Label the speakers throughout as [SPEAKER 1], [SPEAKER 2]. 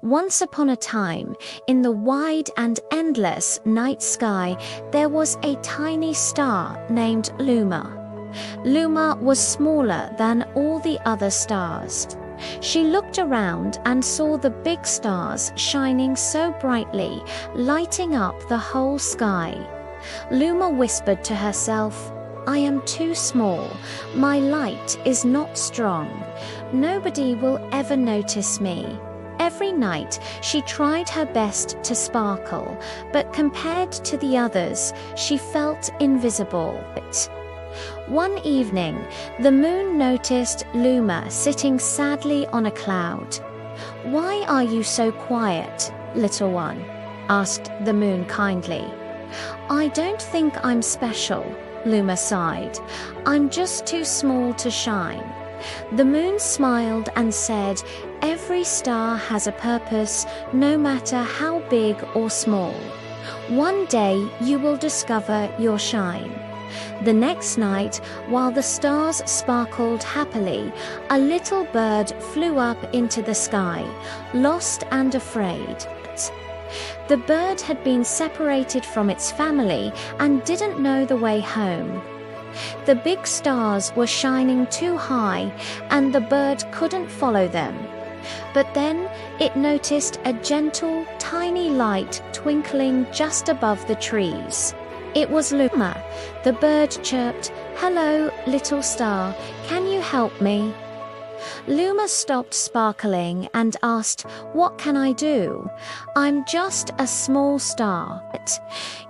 [SPEAKER 1] Once upon a time, in the wide and endless night sky, there was a tiny star named Luma. Luma was smaller than all the other stars. She looked around and saw the big stars shining so brightly, lighting up the whole sky. Luma whispered to herself, "I am too small. My light is not strong. Nobody will ever notice me." Every night, she tried her best to sparkle, but compared to the others, she felt invisible. One evening, the moon noticed Luma sitting sadly on a cloud. "Why are you so quiet, little one?" asked the moon kindly. "I don't think I'm special," Luma sighed. "I'm just too small to shine." The moon smiled and said, "Every star has a purpose, no matter how big or small. One day you will discover your shine." The next night, while the stars sparkled happily, a little bird flew up into the sky, lost and afraid. The bird had been separated from its family and didn't know the way home. The big stars were shining too high, and the bird couldn't follow them. But then it noticed a gentle, tiny light twinkling just above the trees. It was Luma. The bird chirped, "Hello, little star, can you help me?" Luma stopped sparkling and asked, "What can I do? I'm just a small star."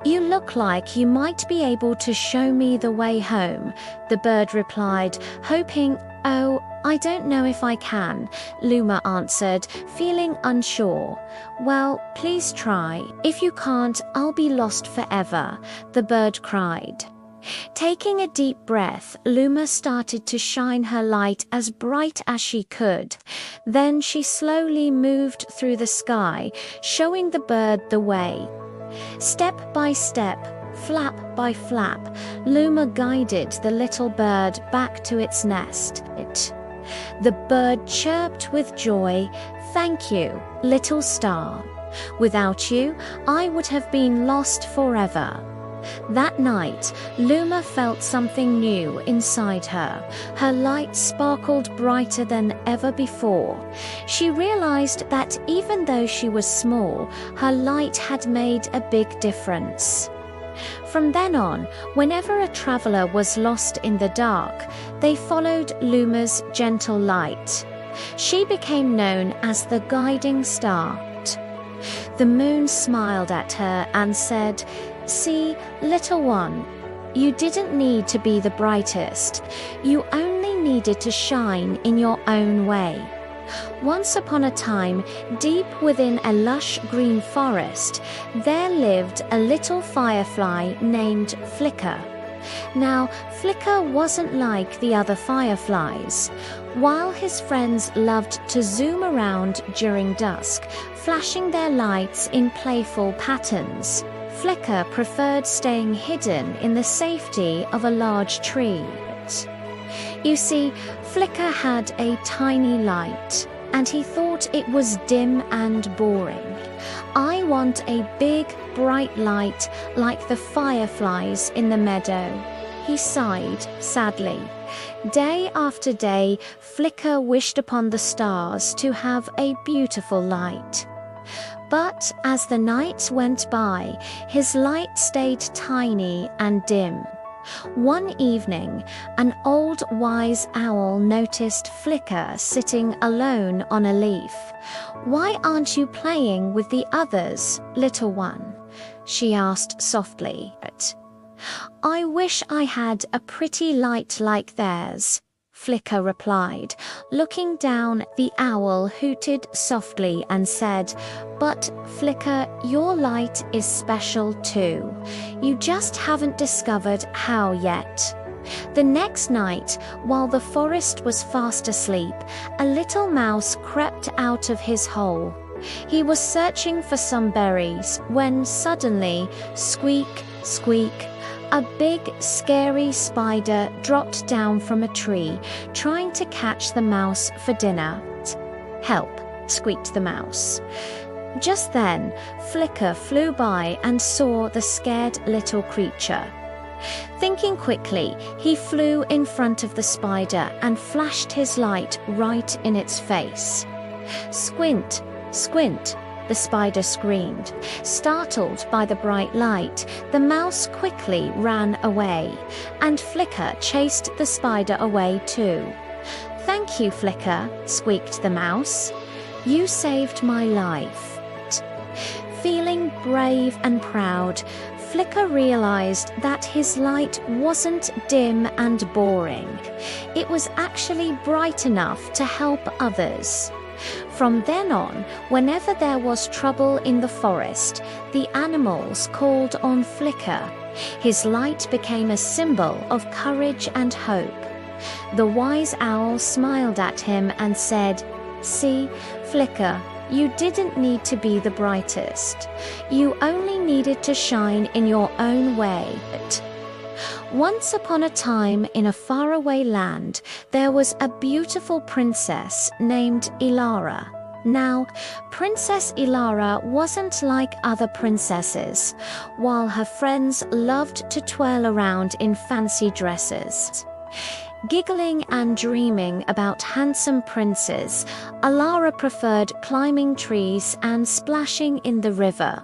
[SPEAKER 1] "You look like you might be able to show me the way home," the bird replied, hoping. "Oh, I don't know if I can," Luma answered, feeling unsure. "Well, please try. If you can't, I'll be lost forever," the bird cried. Taking a deep breath, Luma started to shine her light as bright as she could. Then she slowly moved through the sky, showing the bird the way. Step by step, flap by flap, Luma guided the little bird back to its nest. The bird chirped with joy, "Thank you, little star. Without you, I would have been lost forever." That night, Luma felt something new inside her. Her light sparkled brighter than ever before. She realized that even though she was small, her light had made a big difference. From then on, whenever a traveler was lost in the dark, they followed Luma's gentle light. She became known as the guiding star. The moon smiled at her and said, "See, little one, you didn't need to be the brightest. You only needed to shine in your own way." Once upon a time, deep within a lush green forest, there lived a little firefly named Flicker. Now, Flicker wasn't like the other fireflies. While his friends loved to zoom around during dusk, flashing their lights in playful patterns, Flicker preferred staying hidden in the safety of a large tree. You see, Flicker had a tiny light, and he thought it was dim and boring. "I want a big, bright light like the fireflies in the meadow," he sighed sadly. Day after day, Flicker wished upon the stars to have a beautiful light. But as the nights went by, his light stayed tiny and dim. One evening, an old wise owl noticed Flicker sitting alone on a leaf. "Why aren't you playing with the others, little one?" she asked softly. "I wish I had a pretty light like theirs," Flicker replied. Looking down, the owl hooted softly and said, "But, Flicker, your light is special too. You just haven't discovered how yet." The next night, while the forest was fast asleep, a little mouse crept out of his hole. He was searching for some berries when suddenly, squeak, squeak, a big, scary spider dropped down from a tree, trying to catch the mouse for dinner. "Help, squeaked the mouse. Just then, Flicker flew by and saw the scared little creature. Thinking quickly, he flew in front of the spider and flashed his light right in its face. "Squint, squint," the spider screamed. Startled by the bright light, the mouse quickly ran away, and Flicker chased the spider away too. "Thank you, Flicker," squeaked the mouse. "You saved my life." Feeling brave and proud, Flicker realized that his light wasn't dim and boring. It was actually bright enough to help others. From then on, whenever there was trouble in the forest, the animals called on Flicker. His light became a symbol of courage and hope. The wise owl smiled at him and said, "See, Flicker, you didn't need to be the brightest. You only needed to shine in your own way." Once upon a time in a faraway land, there was a beautiful princess named Ilara. Now, Princess Ilara wasn't like other princesses. While her friends loved to twirl around in fancy dresses, giggling and dreaming about handsome princes, Ilara preferred climbing trees and splashing in the river.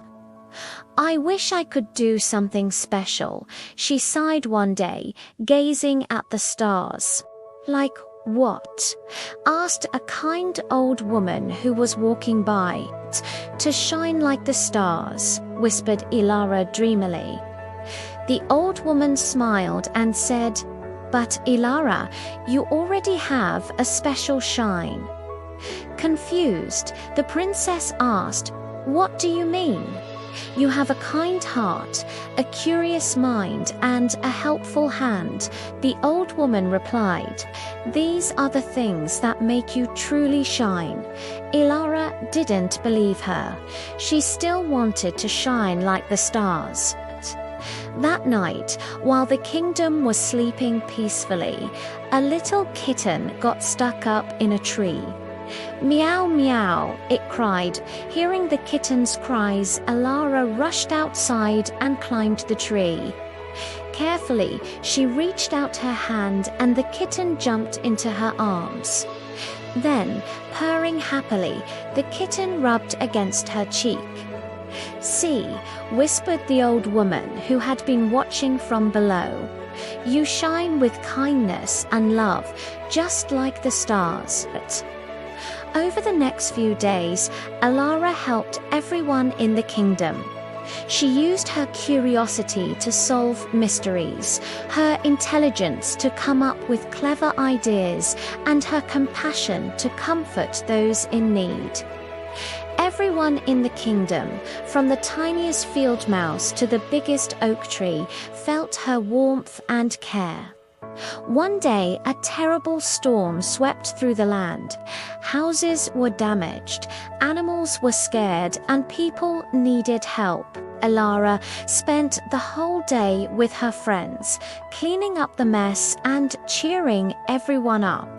[SPEAKER 1] "I wish I could do something special," she sighed one day, gazing at the stars. "Like what?" asked a kind old woman who was walking by. "To shine like the stars," whispered Ilara dreamily. The old woman smiled and said, "But Ilara, you already have a special shine." Confused, the princess asked, "What do you mean?" "You have a kind heart, a curious mind, and a helpful hand," the old woman replied. "These are the things that make you truly shine." Ilara didn't believe her. She still wanted to shine like the stars. That night, while the kingdom was sleeping peacefully, a little kitten got stuck up in a tree. "Meow, meow," it cried. Hearing the kitten's cries, Ilara rushed outside and climbed the tree. Carefully, she reached out her hand and the kitten jumped into her arms. Then, purring happily, the kitten rubbed against her cheek. "See," whispered the old woman who had been watching from below. "You shine with kindness and love, just like the stars." Over the next few days, Ilara helped everyone in the kingdom. She used her curiosity to solve mysteries, her intelligence to come up with clever ideas, and her compassion to comfort those in need. Everyone in the kingdom, from the tiniest field mouse to the biggest oak tree, felt her warmth and care. One day, a terrible storm swept through the land. Houses were damaged, animals were scared, and people needed help. Ilara spent the whole day with her friends, cleaning up the mess and cheering everyone up.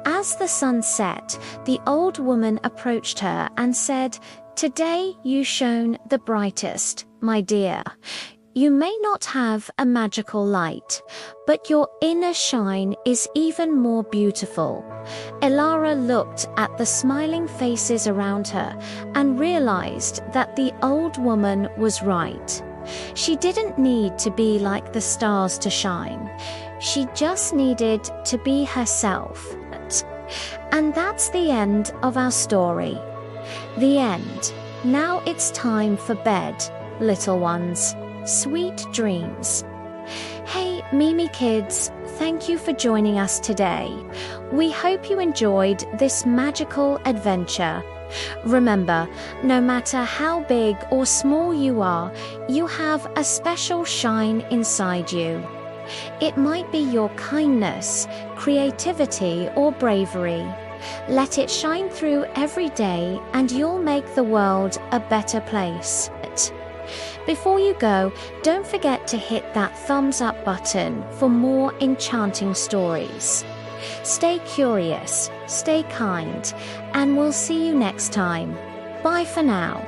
[SPEAKER 1] As the sun set, the old woman approached her and said, "Today you shone the brightest, my dear. You may not have a magical light, but your inner shine is even more beautiful." Ilara looked at the smiling faces around her and realized that the old woman was right. She didn't need to be like the stars to shine. She just needed to be herself. And that's the end of our story. The end. Now it's time for bed, little ones. Sweet dreams. Hey, Mimi Kids, thank you for joining us today. We hope you enjoyed this magical adventure. Remember, no matter how big or small you are, you have a special shine inside you. It might be your kindness, creativity, or bravery. Let it shine through every day and you'll make the world a better place. Before you go, don't forget to hit that thumbs up button for more enchanting stories. Stay curious, stay kind, and we'll see you next time. Bye for now.